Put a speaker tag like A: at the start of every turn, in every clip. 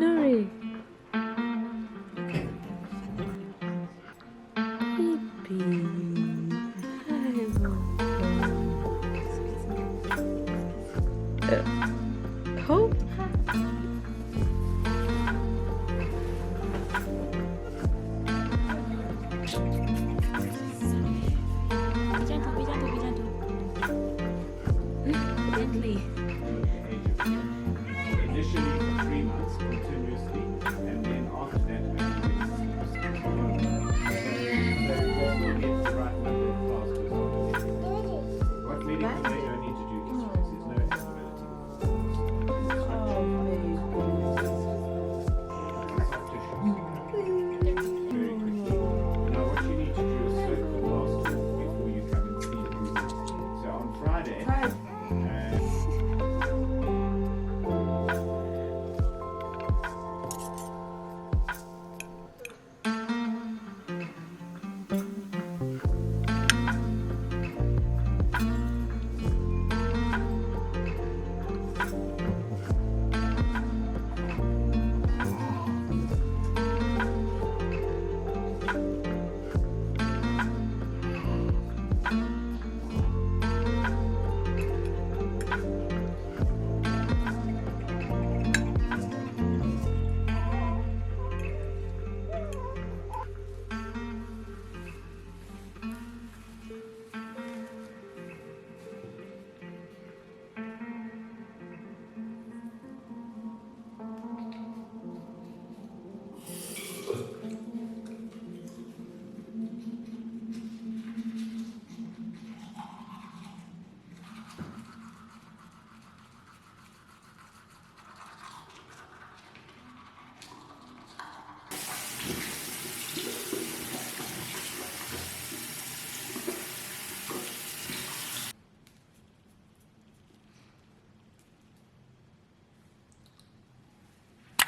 A: Nuri. Baby. Hi, Hope. Gently.
B: Initially for 3 months continuously, and then after that when you get the right number of class goes on. What medical they don't need to do instruments, there's no abnormality. Soft tissue. Very quickly. Now what you need to do is soak the plaster before you come and see it. So on Friday,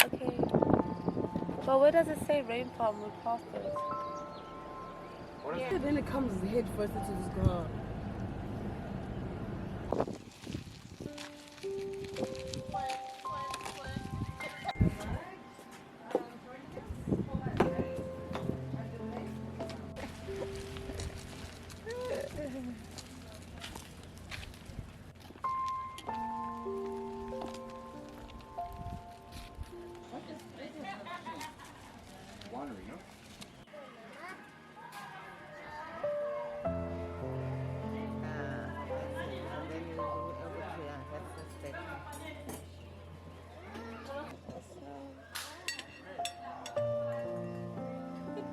A: Okay. But where does it say rain farm with pastas?
C: Yeah. Then it comes head first into this ground.
B: winery, no?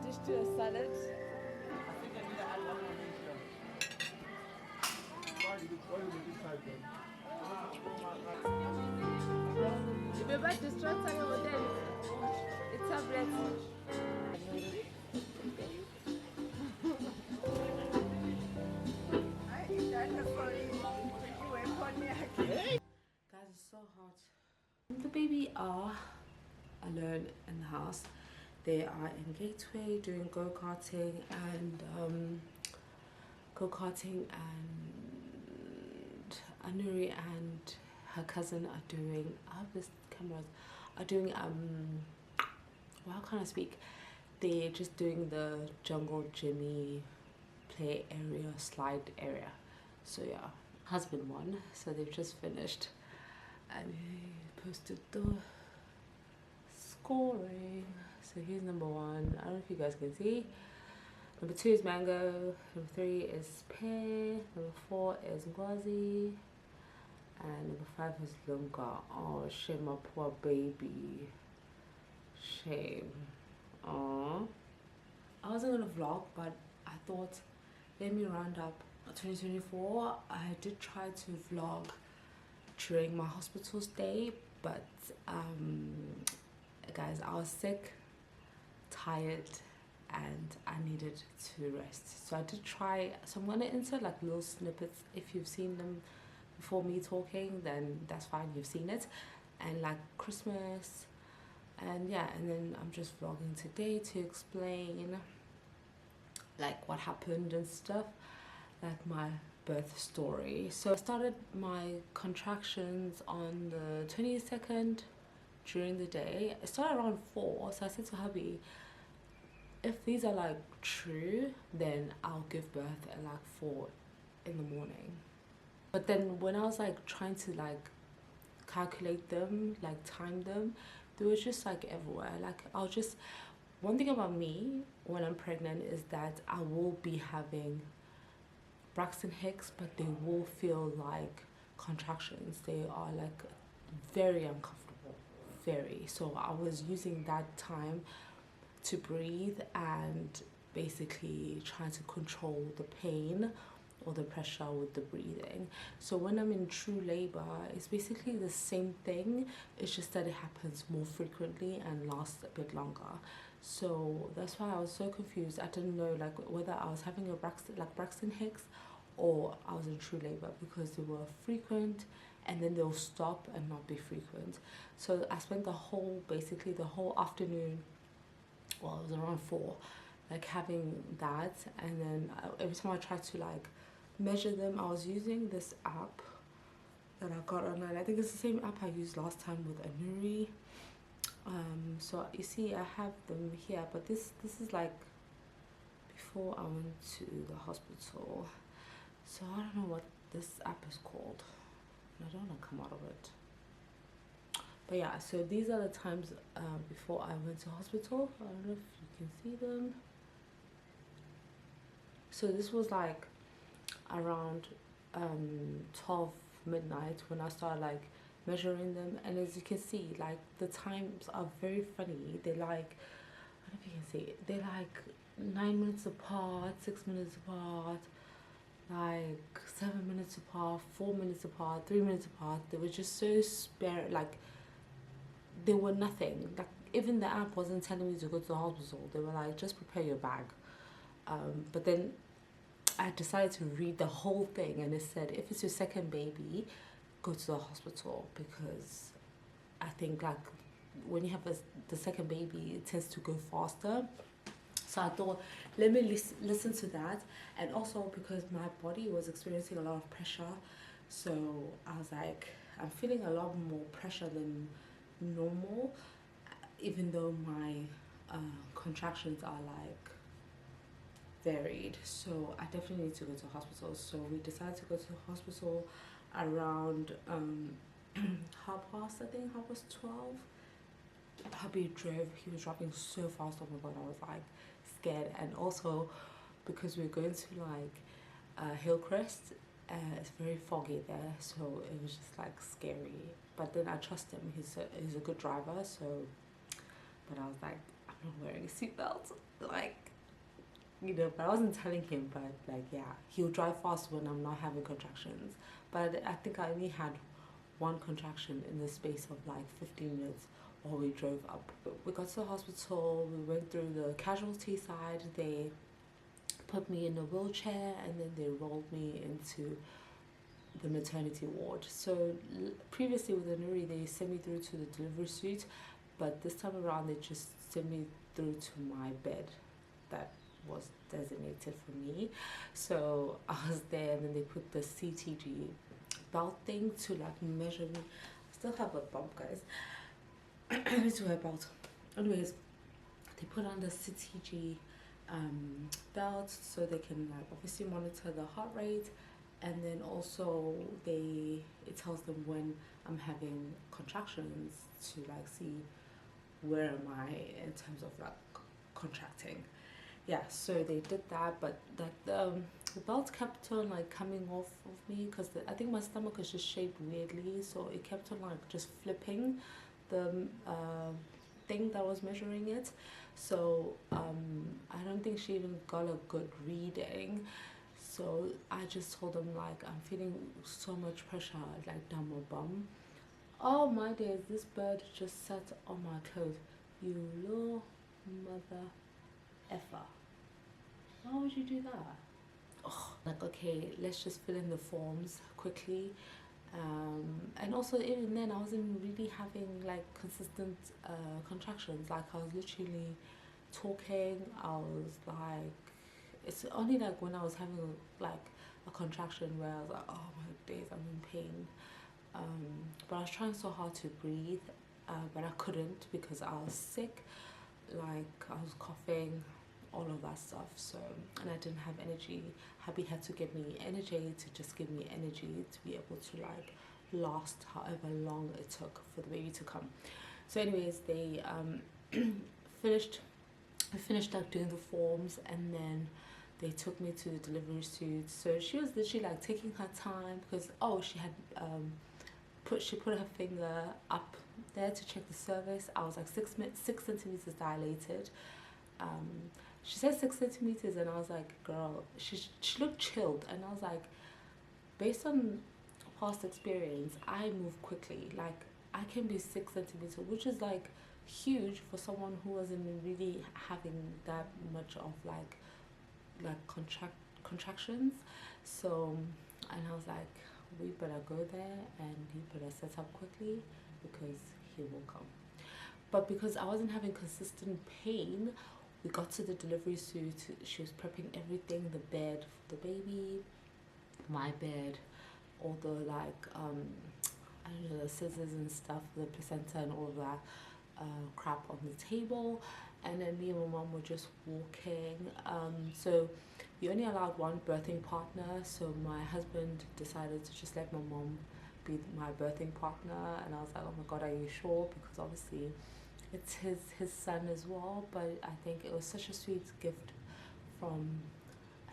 A: Dish to a salad. Remember distract your hotel. It's tablet. Guys, it's so hot. The baby are alone in the house. They are in Gateway doing go-karting and Anuri and her cousin are doing, I hope this cameras are doing well, how can I speak? They're just doing the jungle Jimmy play area, slide area. So yeah, husband won, so they've just finished and he posted the scoring. So here's number 1. I don't know if you guys can see. Number 2 is mango. Number 3 is pear. Number 4 is ngwazi. And number 5 is lunga. Oh, shame, my poor baby. Shame. Oh, I wasn't gonna vlog, but I thought let me round up 2024. I did try to vlog during my hospital stay, but guys, I was sick, tired, and I needed to rest. So I did try, so I'm gonna insert like little snippets. If you've seen them before me talking, then that's fine, you've seen it. And like Christmas, and yeah, and then I'm just vlogging today to explain like what happened and stuff, like my birth story. So I started my contractions on the 22nd during the day. It started around 4, so I said to hubby, if these are like true, then I'll give birth at like 4 in the morning. But then when I was like trying to like calculate them, like time them, they were just like everywhere. Like I'll just, one thing about me when I'm pregnant is that I will be having Braxton Hicks, but they will feel like contractions. They are like very uncomfortable, very. So I was using that time to breathe and basically trying to control the pain or the pressure with the breathing. So when I'm in true labor, it's basically the same thing. It's just that it happens more frequently and lasts a bit longer. So that's why I was so confused. I didn't know like whether I was having a Braxton Hicks or I was in true labor, because they were frequent and then they'll stop and not be frequent. So I spent basically the whole afternoon, well, it was around 4, like having that. And then every time I tried to like measure them, I was using this app that I got online. I think it's the same app I used last time with Anuri. So you see I have them here, but this is like before I went to the hospital. So I don't know what this app is called. I don't want to come out of it. But yeah, so these are the times before I went to hospital. I don't know if you can see them. So this was like around 12 midnight when I started like measuring them, and as you can see, like the times are very funny. They're like, I don't know if you can see, they're like 9 minutes apart, 6 minutes apart, like 7 minutes apart, 4 minutes apart, 3 minutes apart. They were just so spare, like they were nothing. Like even the app wasn't telling me to go to the hospital. They were like, just prepare your bag. But then I decided to read the whole thing, and it said if it's your second baby, go to the hospital, because I think like when you have the second baby, it tends to go faster. So I thought, let me listen to that. And also because my body was experiencing a lot of pressure, so I was like, I'm feeling a lot more pressure than normal, even though my contractions are like varied. So I definitely need to go to hospital. So we decided to go to hospital around half past 12. Hubby drove, he was driving so fast. Oh my god, I was like scared. And also because we were going to like Hillcrest, it's very foggy there, so it was just like scary. But then I trust him, he's a good driver. So but I was like, I'm not wearing a seatbelt, like, you know. But I wasn't telling him, but like, yeah, he'll drive fast when I'm not having contractions. But I think I only had one contraction in the space of like 15 minutes while we drove up. We got to the hospital, we went through the casualty side, they put me in a wheelchair, and then they rolled me into the maternity ward. So previously with Anuri, they sent me through to the delivery suite, but this time around they just sent me through to my bed that was designated for me. So I was there, and then they put the CTG belt thing to like measure me. I still have a bump, guys. I need to wear a belt. Anyways, they put on the CTG belt so they can like obviously monitor the heart rate, and then also it tells them when I'm having contractions to like see where am I in terms of like contracting. Yeah, so they did that, but that the belt kept on like coming off of me, because I think my stomach is just shaped weirdly, so it kept on like just flipping the thing that was measuring it. So I don't think she even got a good reading. So I just told them like, I'm feeling so much pressure like down my bum. Oh my days, this bird just sat on my clothes. You little mother effer. Why would you do that? Oh, like, okay, let's just fill in the forms quickly. And also even then I wasn't really having like consistent contractions. Like I was literally talking, I was like, it's only like when I was having like a contraction where I was like, oh my days, I'm in pain. But I was trying so hard to breathe, but I couldn't because I was sick. Like I was coughing, all of that stuff. So, and I didn't have energy. Hubby had to give me energy to just give me energy to be able to like last however long it took for the baby to come. So anyways, they finished like doing the forms, and then they took me to the delivery suite. So she was literally like taking her time because she had put her finger up there to check the cervix. I was like 6 centimeters dilated. She said 6 centimeters, and I was like, girl, she looked chilled, and I was like, based on past experience, I move quickly. Like I can be 6 centimeters, which is like huge for someone who wasn't really having that much of like contractions. So, and I was like, we better go there and he better set up quickly because he will come. But because I wasn't having consistent pain, we got to the delivery suite. She was prepping everything, the bed for the baby, my bed, all the like I don't know, the scissors and stuff, the placenta and all of that crap on the table. And then me and my mom were just walking. So we only allowed one birthing partner, so my husband decided to just let my mom be my birthing partner, and I was like, oh my god, are you sure? Because obviously it's his son as well. But I think it was such a sweet gift from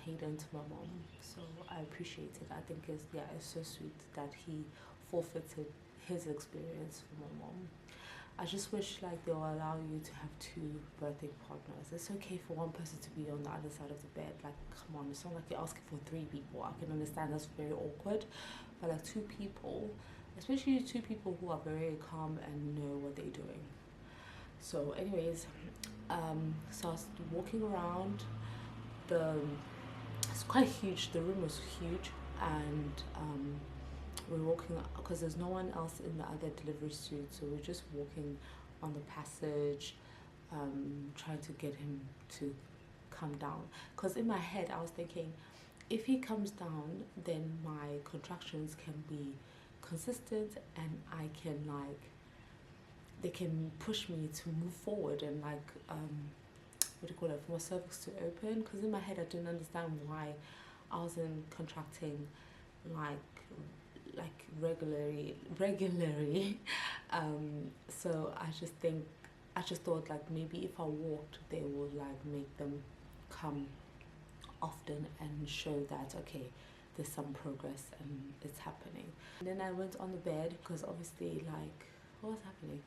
A: Hayden to my mom, so I appreciate it. I think it's so sweet that he forfeited his experience for my mom. I just wish like they'll allow you to have 2 birthing partners. It's okay for one person to be on the other side of the bed. Like, come on, it's not like you're asking for 3 people. I can understand that's very awkward, but like 2 people, especially 2 people who are very calm and know what they're doing. So anyways, so I was walking around. It's quite huge. The room was huge, and we're walking because there's no one else in the other delivery suite, so we're just walking on the passage, trying to get him to come down. Because in my head I was thinking, if he comes down, then my contractions can be consistent, and I can like, they can push me to move forward and like what do you call it, for my cervix to open. Because in my head I didn't understand why I wasn't contracting like regularly. So I just thought like maybe if I walked, they would like make them come often and show that okay, there's some progress and it's happening. And then I went on the bed because obviously like, what was happening?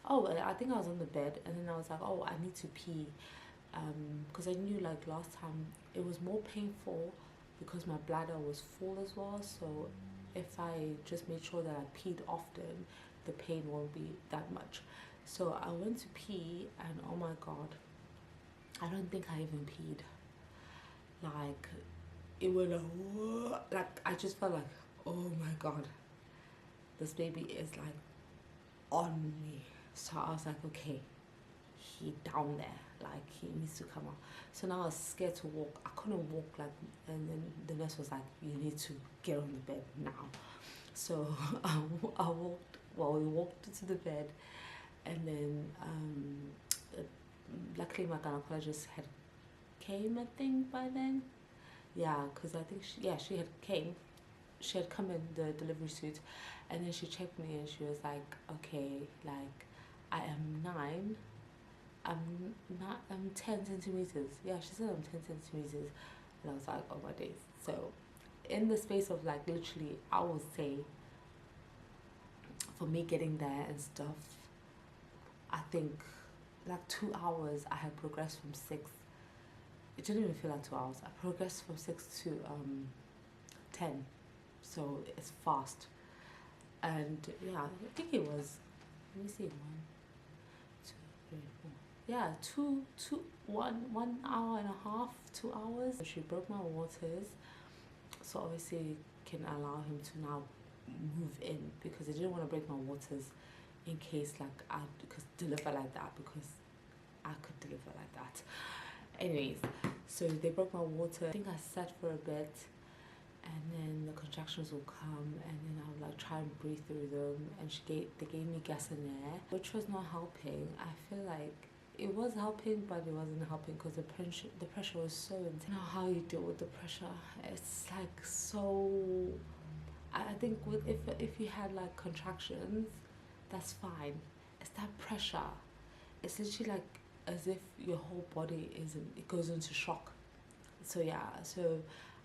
A: Oh, I think I was on the bed, and then I was like, oh, I need to pee, because I knew like last time it was more painful because my bladder was full as well. So if I just made sure that I peed often, the pain won't be that much. So I went to pee, and oh my god, I don't think I even peed. Like it was like I just felt like, oh my god, this baby is like on me. So I was like, okay, he down there, like he needs to come out. So now I was scared to walk. I couldn't walk, like, and then the nurse was like, you need to get on the bed now. So I walked, well, we walked to the bed, and then luckily my gynecologist had came, I think, by then. Yeah, because I think she had come in the delivery suite, and then she checked me and she was like, okay, like I am 9, I'm 10 centimeters. Yeah, she said I'm 10 centimeters. And I was like, oh my days. So in the space of like literally, I would say for me getting there and stuff, I think like 2 hours I had progressed from 6. It didn't even feel like 2 hours. I progressed from 6 to 10. So it's fast. And yeah, I think it was, let me see, 1, 2, 3, 4. Yeah, 1 hour and a half, 2 hours. She broke my waters, so obviously can allow him to now move in, because I didn't want to break my waters in case like I could deliver like that, because I could deliver like that. Anyways, so they broke my water. I think I sat for a bit, and then the contractions will come, and then I would like try and breathe through them, and they gave me gas and air, which was not helping. I feel like it was helping, but it wasn't helping because the pressure was so intense. You know how you deal with the pressure. It's like so. I think if you had like contractions, that's fine. It's that pressure. It's literally like as if your whole body it goes into shock. So yeah, so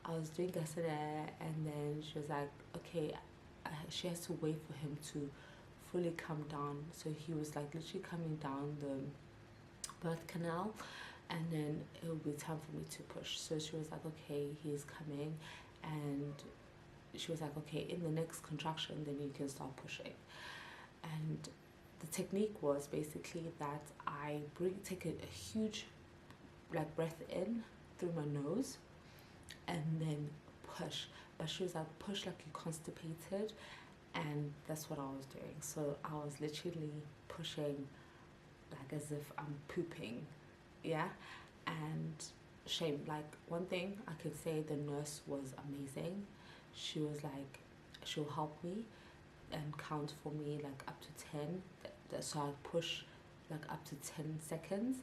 A: I was doing gas and air, and then she was like, okay, she has to wait for him to fully come down. So he was like literally coming down the birth canal, and then it will be time for me to push. So she was like, okay, he's coming, and she was like, okay, in the next contraction then you can start pushing. And the technique was basically that I take a huge like breath in through my nose and then push. But she was like, push like you're constipated, and that's what I was doing. So I was literally pushing like as if I'm pooping, yeah. And shame, like one thing I could say, the nurse was amazing. She was like, she'll help me and count for me like up to 10, so I push like up to 10 seconds,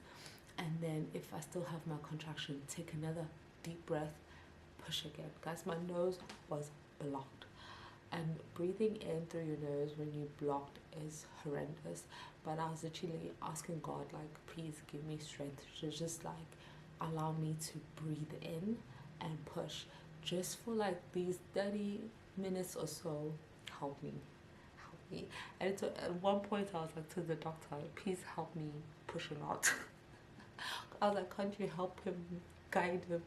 A: and then if I still have my contraction, take another deep breath, push again. Guys, my nose was blocked, and breathing in through your nose when you're blocked is horrendous. But I was literally asking God, like, please give me strength to just like allow me to breathe in and push just for like these 30 minutes or so. Help me. And at one point I was like to the doctor, please help me push him out. I was like, can't you help him, guide him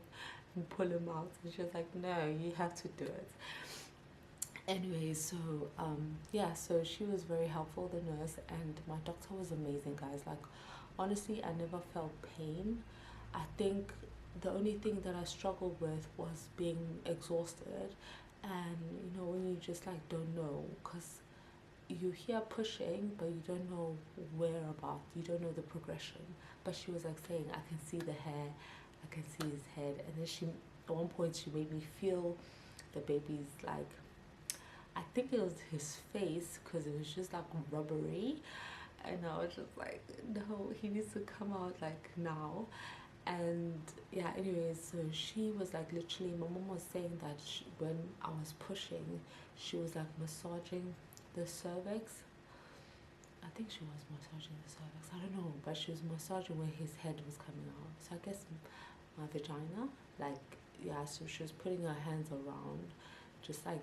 A: and pull him out? And she was like, no, you have to do it. Anyway, so yeah, so she was very helpful, the nurse, and my doctor was amazing, guys. Like, honestly, I never felt pain. I think the only thing that I struggled with was being exhausted, and you know, when you just like don't know, because you hear pushing but you don't know whereabout, you don't know the progression. But she was like saying, I can see the hair, I can see his head. And then she, at one point, she made me feel the baby's like, I think it was his face, because it was just like rubbery, and I was just like, no, he needs to come out like now. And yeah, anyways, so she was like literally, my mom was saying that when I was pushing, she was like massaging the cervix. I think she was massaging the cervix, I don't know, but she was massaging where his head was coming out. So I guess my vagina, like, yeah, so she was putting her hands around, just like,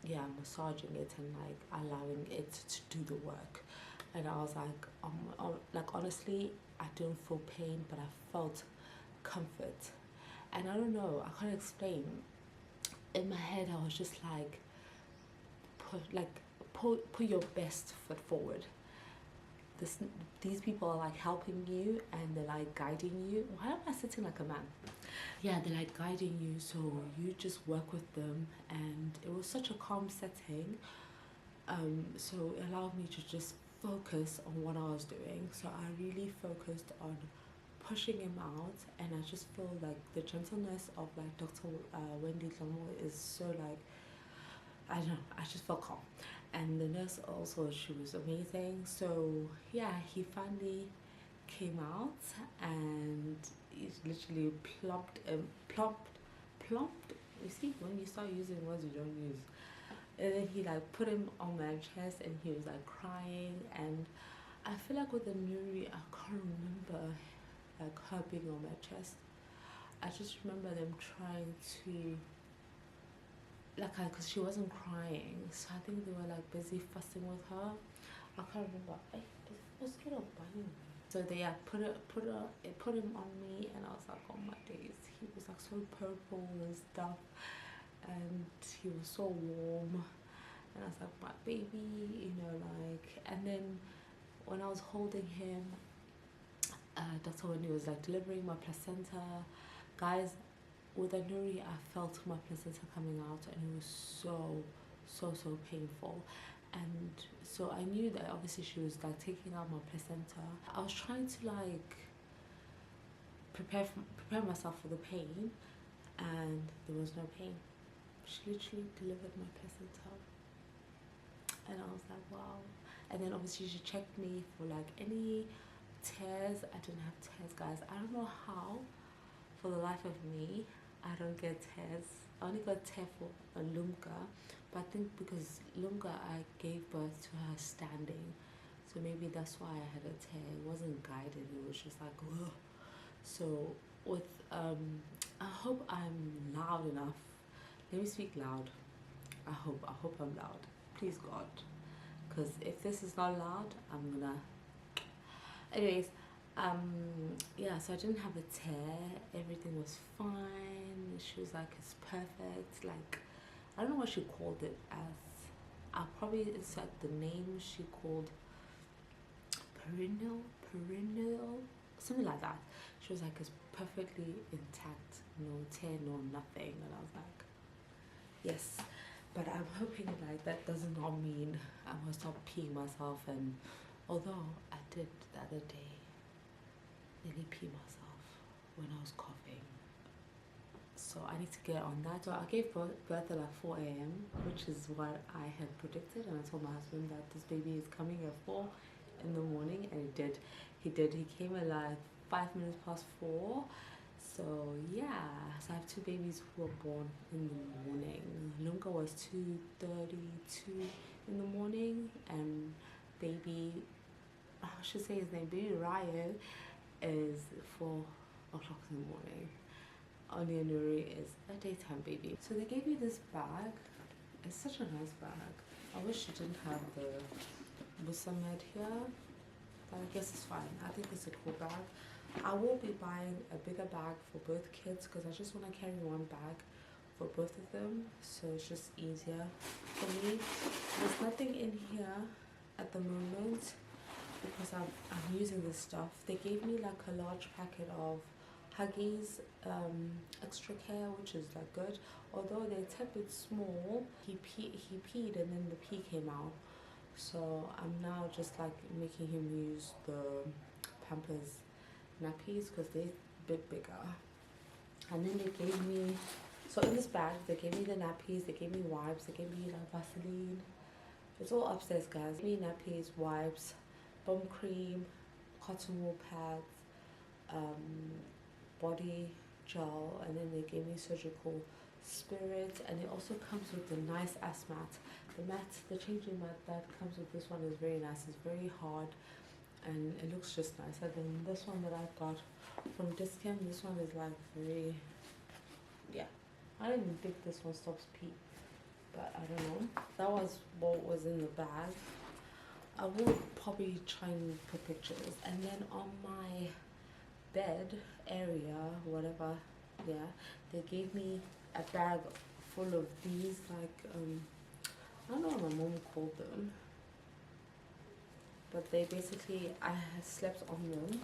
A: yeah, massaging it and like allowing it to do the work. And I was like honestly, I didn't feel pain, but I felt comfort. And I don't know, I can't explain. In my head, I was just like, put your best foot forward. These people are like helping you, and they're like guiding you. Why am I sitting like a man? Yeah, they're like guiding you, so you just work with them. And it was such a calm setting, so it allowed me to just focus on what I was doing. So I really focused on pushing him out, and I just feel like the gentleness of like Dr. Wendy Lamo is so like, I don't know, I just felt calm. And the nurse also, she was amazing. So yeah, he finally came out, and he literally plumped. You see, when you start using words you don't use. And then he like put him on my chest, and he was like crying. And I feel like with the Nuri, I can't remember like her being on my chest. I just remember them trying to, like, because she wasn't crying, so I think they were like busy fussing with her. I can't remember. What's going on? So they put him on me, and I was like, oh my days. He was like so purple and stuff, and he was so warm, and I was like, my baby, you know, like. And then when I was holding him, Dr. Wendy was like delivering my placenta, guys. With Anuri, I felt my placenta coming out, and it was so painful. And so I knew that obviously she was like taking out my placenta. I was trying to like prepare myself for the pain, and there was no pain. She literally delivered my placenta, and I was like, wow. And then obviously she checked me for like any tears. I didn't have tears, guys. I don't know how, for the life of me, I don't get tears. I only got tear for a Lumka, but I think because Lumka I gave birth to her standing, so maybe that's why I had a tear. It wasn't guided, it was just like, ugh. So with I hope I'm loud enough. Let me speak loud. I hope I'm loud. Please God. Because if this is not loud, I'm gonna. Anyways, yeah, so I didn't have a tear. Everything was fine. She was like, it's perfect. Like, I don't know what she called it as. I'll probably insert the name she called perineal, something like that. She was like, it's perfectly intact, no tear, no nothing. And I was like, yes. But I'm hoping like that does not mean I'm gonna stop peeing myself. And although I did the other day nearly pee myself when I was coughing, so I need to get on that. So I gave birth at like 4 a.m, which is what I had predicted, and I told my husband that this baby is coming at 4 in the morning, and he came at like 5 minutes past 4. So yeah, so I have two babies who were born in the morning. Lunga was 2:32 in the morning, and baby, I should say his name, baby Ryan, is 4 o'clock in the morning. Onion Nuri is a daytime baby. So they gave me this bag. It's such a nice bag. I wish it didn't have the Busamed here, but I guess it's fine. I think it's a cool bag. I will be buying a bigger bag for both kids because I just want to carry one bag for both of them, so it's just easier for me. There's nothing in here at the moment because I'm using this stuff. They gave me like a large packet of Huggies extra care, which is like good, although they're a bit small. He peed and then the pee came out, so I'm now just like making him use the Pampers nappies because they're a bit bigger. And then they gave me, so in this bag they gave me the nappies, they gave me wipes, they gave me like Vaseline. It's all upstairs, guys. They gave me nappies, wipes, bum cream, cotton wool pads, body gel, and then they gave me surgical spirit. And it also comes with the nice ass mat. The changing mat that comes with this one is very nice. It's very hard and it looks just nicer than this one that I got from Discount. This one is like very, yeah, I don't even think this one stops pee, but I don't know. That was what was in the bag. I will probably try and put pictures. And then on my bed area, whatever, yeah, they gave me a bag full of these, like I don't know what my mom called them, but they basically, I had slept on them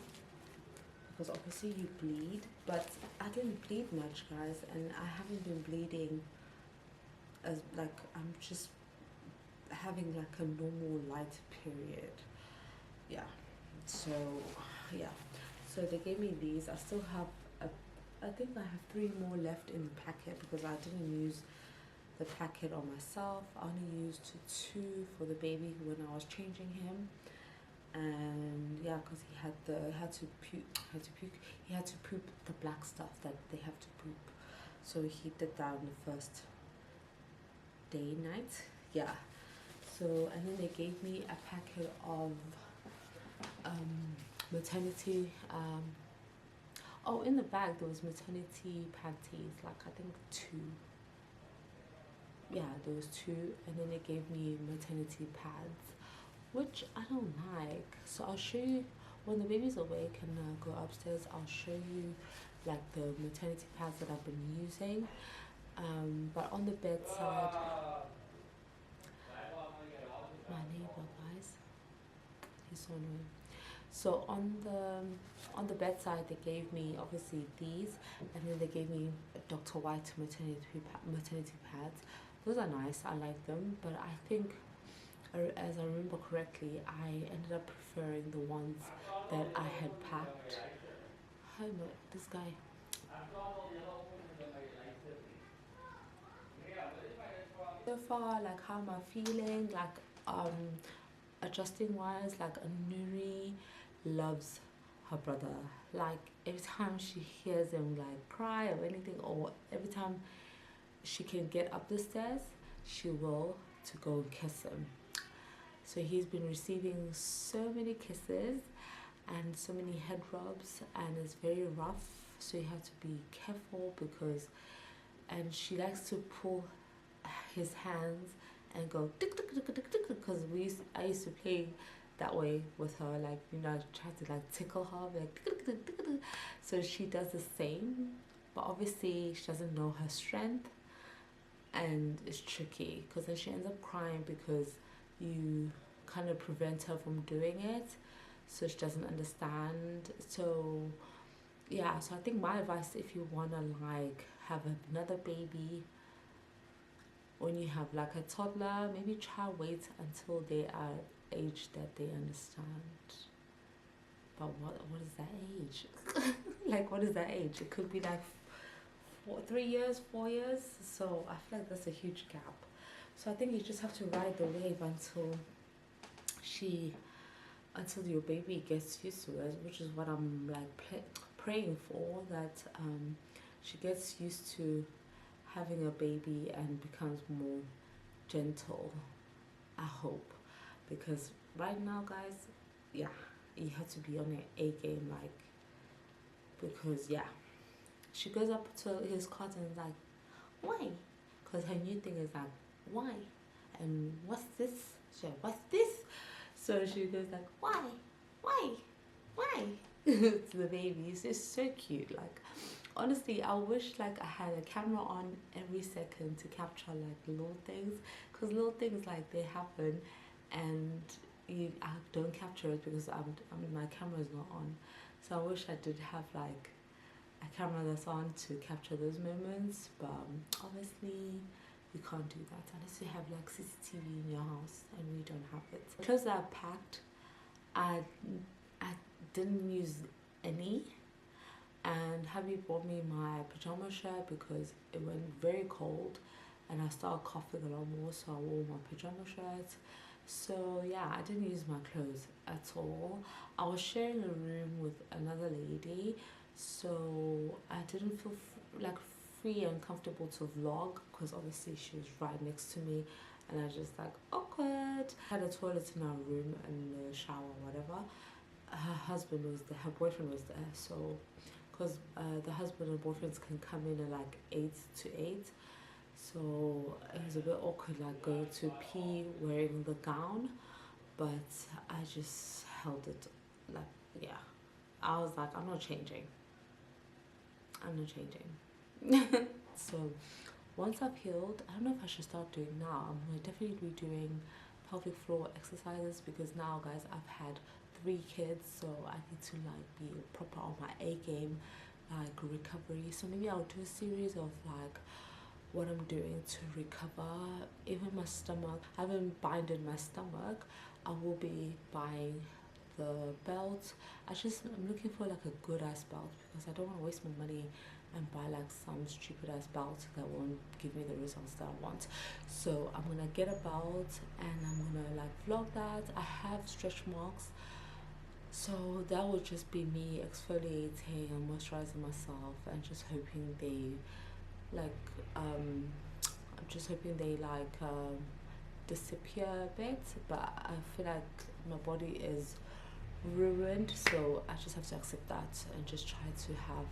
A: because obviously you bleed, but I didn't bleed much, guys, and I haven't been bleeding as like, I'm just having like a normal light period. Yeah, so yeah, so they gave me these. I still have I think I have 3 more left in the packet because I didn't use the packet on myself. I only used 2 for the baby when I was changing him. And yeah, because he had to poop the black stuff that they have to poop, so he did that on the first day night. Yeah, so and then they gave me a packet of maternity oh, in the bag there was maternity panties, like I think 2. Yeah, there was 2, and then they gave me maternity pads, which I don't like. So I'll show you when the baby's awake and I go upstairs. I'll show you like the maternity pads that I've been using. But on the bedside, my neighbor, guys, he's so annoying. So on the bedside they gave me obviously these, and then they gave me Dr. White maternity pads. Those are nice, I like them, but I think, as I remember correctly, I ended up preferring the ones that I had packed. Hi, this guy. So far, like, how am I feeling? Like, adjusting wise, like, Nuri loves her brother. Like, every time she hears him like cry or anything, or every time she can get up the stairs, she will to go and kiss him. So he's been receiving so many kisses and so many head rubs, and it's very rough. So you have to be careful because, and she likes to pull his hands and go tick tick tick tick tick, because I used to play that way with her, like, you know, I try to like tickle her, like tick, tick, tick, tick, tick. So she does the same, but obviously she doesn't know her strength, and it's tricky because then she ends up crying because you kind of prevent her from doing it, so she doesn't understand. So yeah, so I think my advice, if you want to like have another baby, when you have like a toddler, maybe try wait until they are age that they understand. But what is that age? Like, what is that age? It could be like 3 years, 4 years. So I feel like that's a huge gap. So I think you just have to ride the wave until your baby gets used to it, which is what I'm like praying for, that she gets used to having a baby and becomes more gentle, I hope. Because right now, guys, yeah, you have to be on an A game, like, because yeah, she goes up to his cot and is like, why? Because her new thing is like, why? And what's this? She's like, what's this? So she goes like, why to the baby. It's just so cute. Like, honestly, I wish like I had a camera on every second to capture like little things, because little things like they happen and I don't capture it because my camera is not on. So I wish I did have like a camera that's on to capture those moments, but obviously you can't do that unless you have like CCTV in your house, and we don't have it. The clothes that I packed, I didn't use any, and hubby bought me my pajama shirt because it went very cold and I started coughing a lot more, so I wore my pajama shirt. So yeah, I didn't use my clothes at all. I was sharing a room with another lady, so I didn't feel like free and comfortable to vlog because obviously she was right next to me, and I just like awkward. Had a toilet in our room and a shower, whatever. Her boyfriend was there, so because the husband and boyfriends can come in at like 8 to 8, so it was a bit awkward like going to pee wearing the gown, but I just held it, like, yeah, I was like, I'm not changing. So once I've healed, I don't know if I should start doing now. I'm going to definitely be doing pelvic floor exercises because now, guys, I've had 3 kids, so I need to like be proper on my A game, like recovery. So maybe I'll do a series of like what I'm doing to recover. Even my stomach, I haven't binded my stomach. I will be buying the belt. I'm looking for like a good ass belt because I don't want to waste my money and buy like some stupid ass belt that won't give me the results that I want. So I'm gonna get a belt and I'm gonna like vlog that. I have stretch marks, so that would just be me exfoliating and moisturizing myself and just hoping they like disappear a bit, but I feel like my body is ruined, so I just have to accept that and just try to have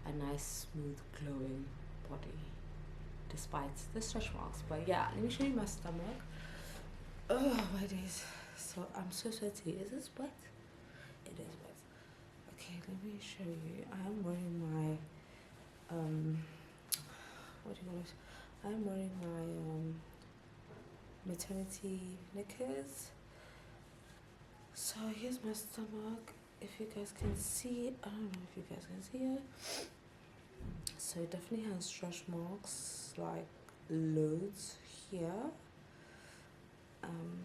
A: a nice smooth glowing body despite the stretch marks. But yeah, let me show you my stomach. Oh my days, so I'm so sweaty. Is this wet? It is wet. Okay, let me show you. I am wearing my what do you call it? I'm wearing my maternity knickers. So here's my stomach. If you guys can see, I don't know if you guys can see it. So it definitely has stretch marks, like loads here.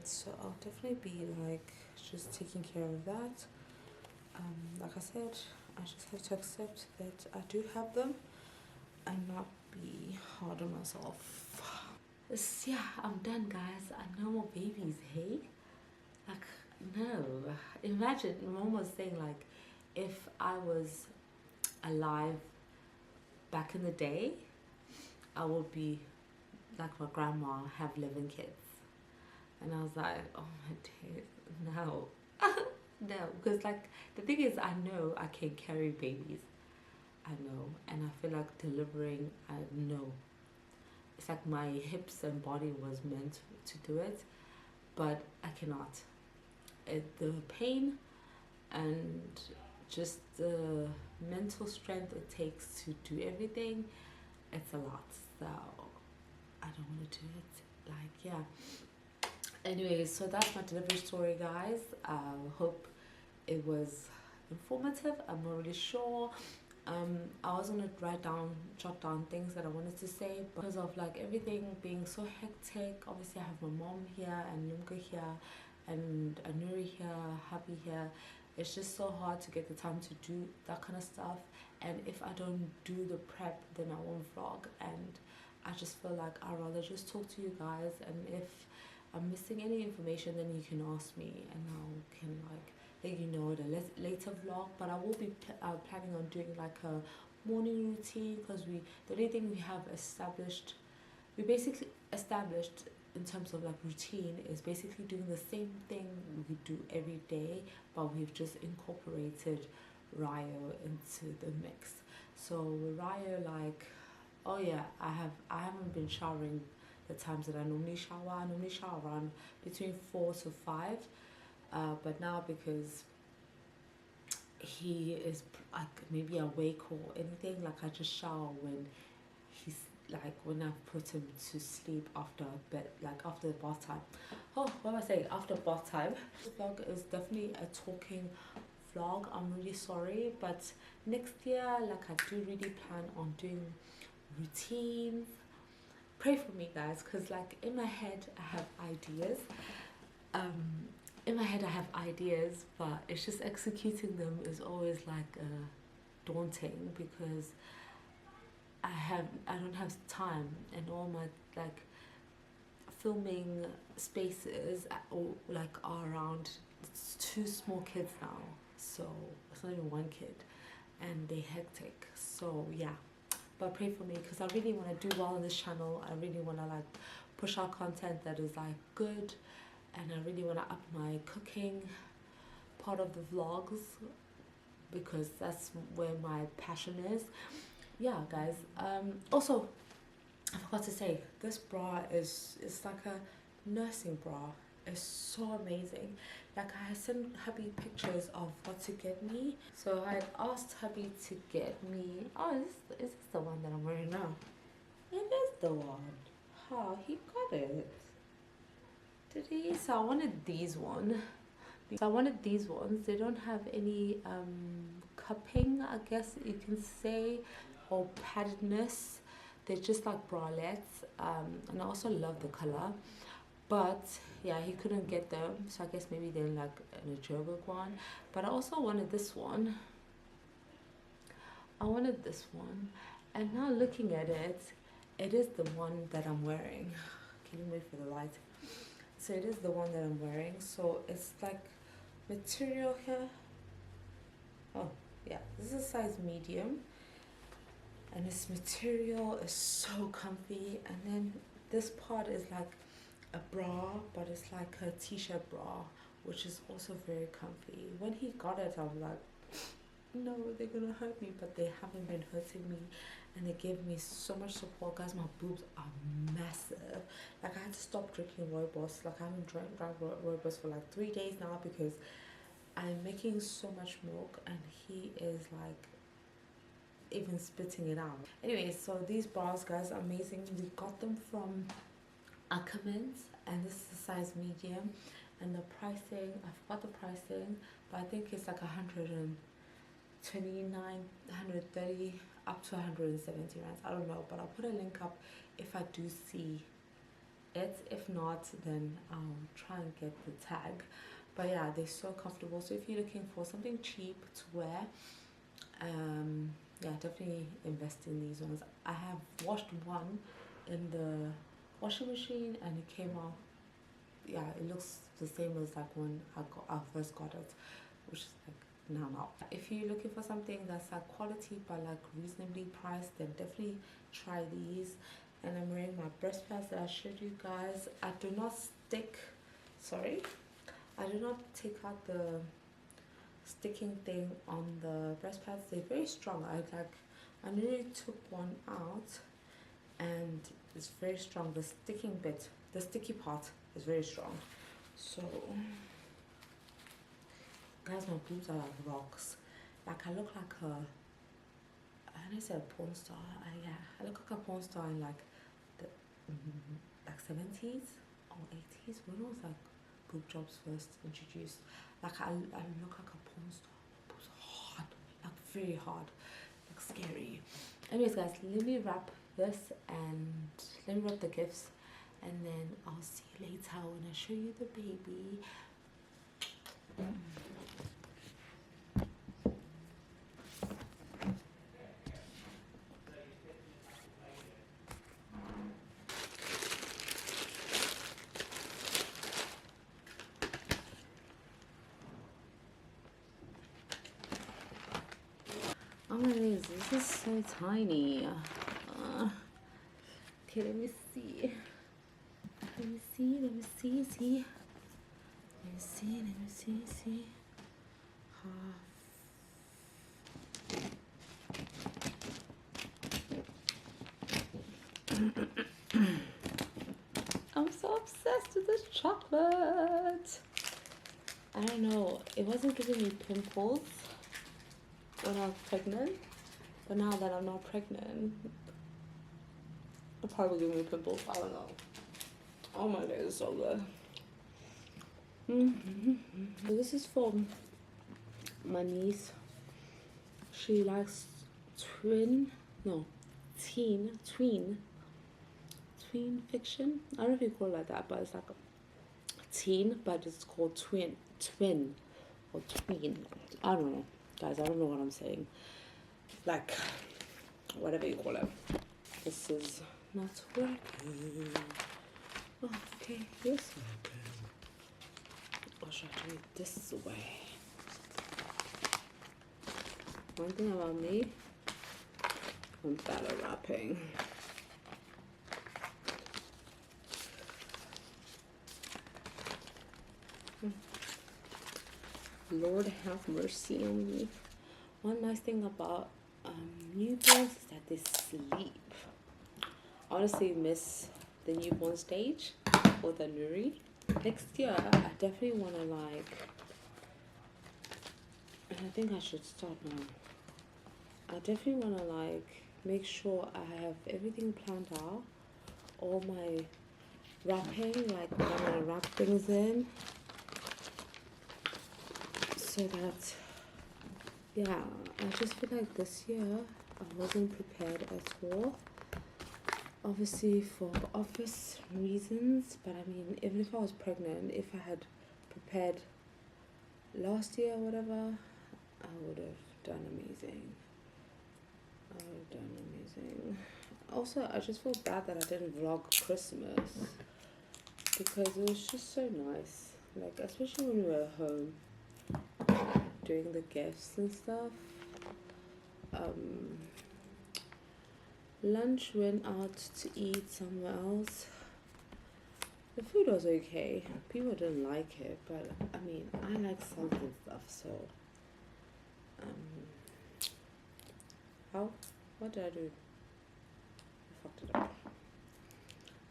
A: So I'll definitely be like just taking care of that. Like I said, I just have to accept that I do have them and not be hard on myself. Yeah, I'm done, guys. No more babies, hey? Like, no. Imagine, mom was saying, like, if I was alive back in the day, I would be like my grandma, have 11 kids. And I was like, oh my days, no. No, because, like, the thing is, I know I can carry babies. I know. And I feel like delivering, I know. It's like my hips and body was meant to do it, but I cannot. The pain and just the mental strength it takes to do everything, it's a lot. So I don't want to do it. Like, yeah. Anyway, so that's my delivery story, guys. I hope it was informative. I'm not really sure. I was gonna jot down things that I wanted to say, but because of like everything being so hectic, obviously I have my mom here and Lumka here and Anuri here, Happy here. It's just so hard to get the time to do that kind of stuff. And if I don't do the prep, then I won't vlog. And I just feel like I'd rather just talk to you guys. And if I'm missing any information, then you can ask me and I can like let you know the later vlog. But I will be planning on doing like a morning routine, because the only thing we have established, we basically established in terms of like routine, is basically doing the same thing we do every day, but we've just incorporated Ryo into the mix. So with Ryo, like, oh yeah, I haven't been showering the times that I normally shower. I normally shower around between 4 to 5, but now because he is like maybe awake or anything, like I just shower when he's like when I've put him to sleep after bed, like after the bath time. Oh, what am I saying? After bath time. This vlog is definitely a talking vlog. I'm really sorry, but next year, like I do really plan on doing routines. Pray for me, guys, because like in my head I have ideas. In my head I have ideas, but it's just executing them is always like daunting, because I don't have time, and all my like filming spaces are around two small kids now, so it's not even one kid, and they're hectic. So yeah, but pray for me, because I really want to do well on this channel. I really want to like push out content that is like good, and I really want to up my cooking part of the vlogs, because that's where my passion is. Yeah, guys. Also, I forgot to say, this bra is like a nursing bra. It's so amazing. Like, I sent hubby pictures of what to get me. So I had asked hubby to get me. Oh, is this the one that I'm wearing now? It is the one. Oh, he got it. Did he? So I wanted these ones. They don't have any cupping, I guess you can say, or paddedness. They're just like bralettes, and I also love the color. But yeah, he couldn't get them, so I guess maybe they're like a Joburg one. But I also wanted this one. And now looking at it, it is the one that I'm wearing. Can you wait for the light? So it is the one that I'm wearing. So it's like material here. Oh yeah, this is a size medium, and this material is so comfy. And then this part is like a bra, but it's like a t-shirt bra, which is also very comfy. When he got it, I was like, no, they're gonna hurt me, but they haven't been hurting me, and they gave me so much support. Guys, my boobs are massive. Like, I had to stop drinking rooibos. Like, I haven't drank rooibos for like 3 days now, because I'm making so much milk, and he is like even spitting it out. Anyway, so these bras, guys, are amazing. We got them from Ackermans, and this is the size medium. And the pricing, I forgot the pricing, but I think it's like 129, 130, up to 170 rands. I don't know, but I'll put a link up if I do see it. If not, then I'll try and get the tag. But yeah, they're so comfortable. So if you're looking for something cheap to wear, yeah, definitely invest in these ones. I have washed one in the washing machine and it came out, yeah, it looks the same as like when I first got it, which is like now. If you're looking for something that's like quality but like reasonably priced, then definitely try these. And I'm wearing my breast pads that I showed you guys. I do not take out the sticking thing on the breast pads. They're very strong. I nearly took one out and it's very strong. The sticking bit, the sticky part is very strong. So guys, my boobs are like rocks. Like I look like I don't say a porn star. Yeah, I look like a porn star in like the like 70s or 80s when it was like boob jobs first introduced. Like I look like a porn star. Boobs are hard, like very hard, like scary. Anyways, guys, let me wrap this and let me wrap the gifts, and then I'll see you later when I show you the baby. Oh my goodness, this is so tiny. Okay, let me see. See. I'm so obsessed with this chocolate. I don't know, it wasn't giving me pimples when I was pregnant, but now that I'm not pregnant, it'll probably give me pimples. I don't know. Oh my god, it's so good. So this is for my niece. She likes tween fiction. I don't know if you call it like that, but it's like a teen, but it's called twin or tween. I don't know, guys. I don't know what I'm saying. Like whatever you call it. This is not working. Oh, okay, yes. Or should I do it this way? One thing about me, I'm bad at wrapping. Lord have mercy on me. One nice thing about newborns is that they sleep. I honestly miss the newborn stage or the nuri. Next year, I definitely want to like, and I think I should start now. I definitely want to like make sure I have everything planned out, all my wrapping, like what I'm gonna wrap things in, so that, yeah, I just feel like this year I wasn't prepared at all. Obviously for office reasons, but I mean, even if I was pregnant, if I had prepared last year or whatever, I would have done amazing. Also, I just feel bad that I didn't vlog Christmas because it was just so nice. Like, especially when we were home doing the gifts and stuff. Lunch went out to eat somewhere else. The food was okay. People didn't like it, but I mean, I like salty stuff, so what did I do? I fucked it up.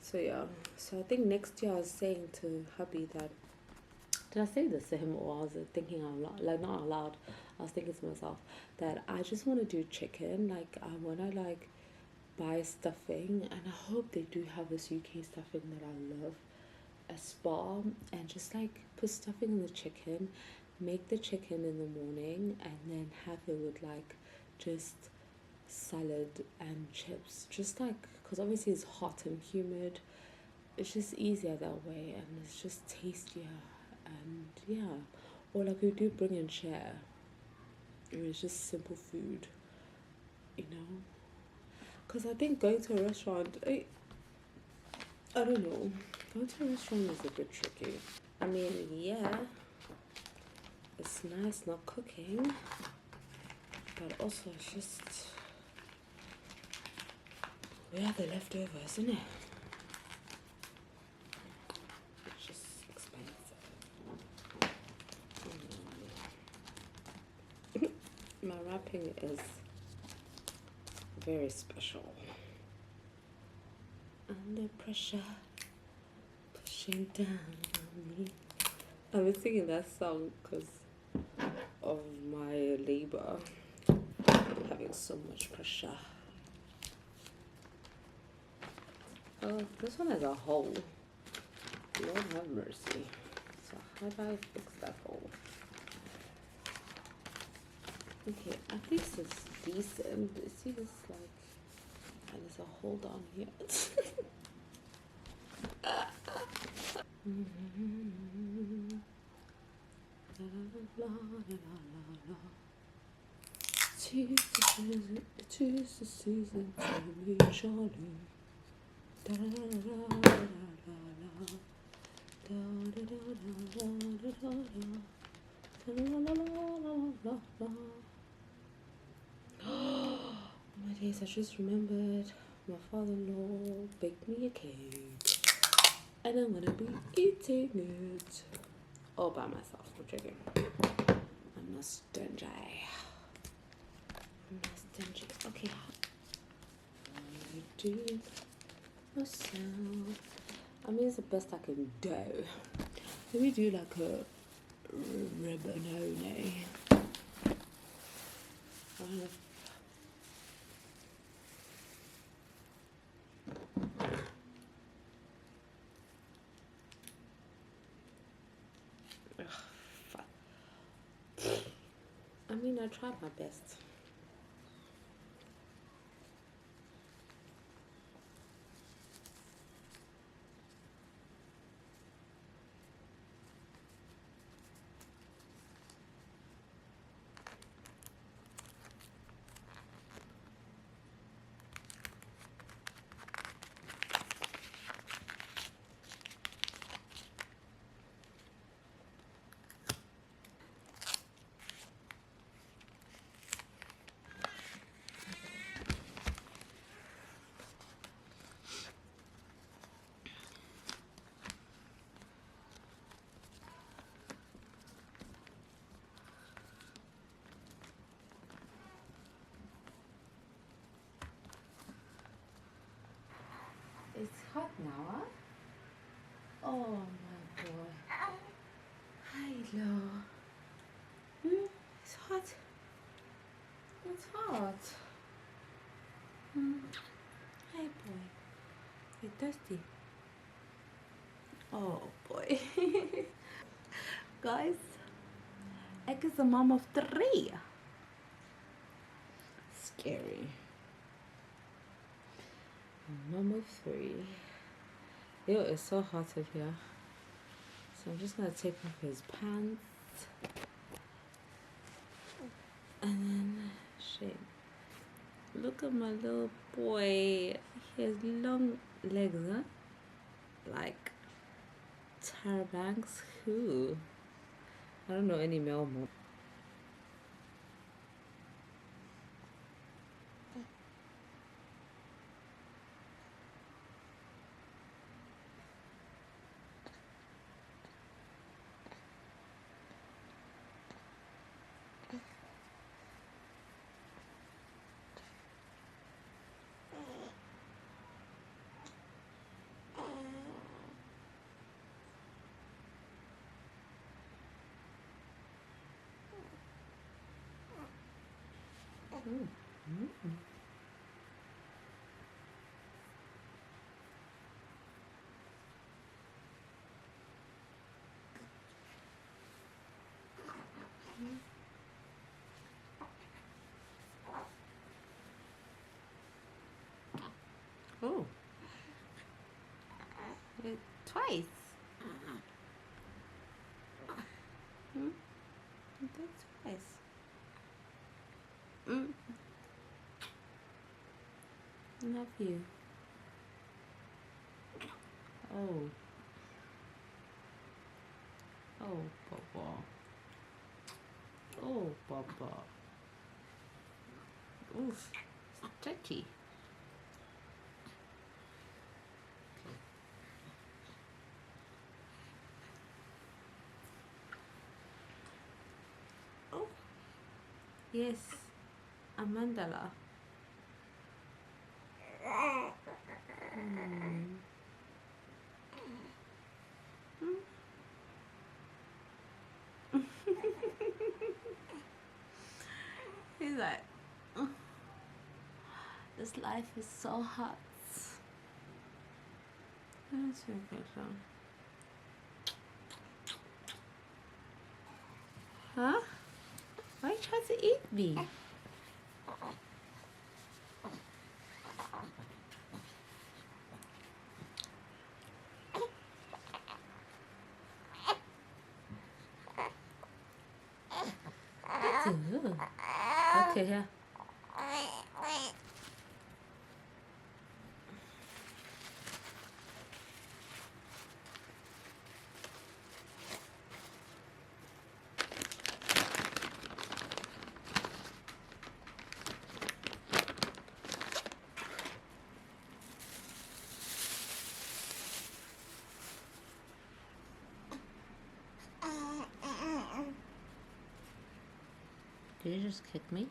A: So yeah, so I think next year I was saying to hubby that, did I say this to him or I was thinking out loud, like not out loud, I was thinking to myself that I just want to do chicken. Like I want to like buy stuffing, and I hope they do have this UK stuffing that I love, a spa, and just like put stuffing in the chicken, make the chicken in the morning, and then have it with like just salad and chips, just like, because obviously it's hot and humid, it's just easier that way and it's just tastier. And yeah, or like we do bring and share, it's just simple food, you know, because I think going to a restaurant, I don't know. Going to a restaurant is a bit tricky. I mean, yeah, it's nice not cooking, but also it's just, we have the leftovers, isn't it? It's just expensive. My wrapping is very special. Under pressure, pushing down on me. I was singing that song because of my labor, having so much pressure. Oh, this one has a hole. Lord have mercy. So how do I fix that hole? Okay, at least it's decent. See this, like, and there's a hole down here. Tis the season to be jolly. Da da da da da da da. Oh my days, I just remembered my father-in-law baked me a cake and I'm gonna be eating it all by myself. I'm joking. I'm not stingy. I'm not stingy. Okay. I do myself. I mean, it's the best I can do. Let me do like a ribbonone. I don't know. Ugh, fuck. I mean, I tried my best. It's hot now, huh? Oh my boy. Hello. It's hot. It's hot. Hey boy. You're thirsty. Oh boy. Guys, Egg is a mom of 3. Scary. A mom of 3. Ew, it's so hot in here. So I'm just gonna take off his pants. And then, shit. Look at my little boy. He has long legs, huh? Like Tara Banks. Who? I don't know any male mom. Oh. Twice. That's twice. Love you. Oh. Oh, Papa. Oh, Papa. Oof. Stretchy. Oh. Yes. A mandala. He's like, "Ugh, this life is so hot." That's so good, though. Huh? Why are you trying to eat me? Ew. Okay, here. Did you just kick me?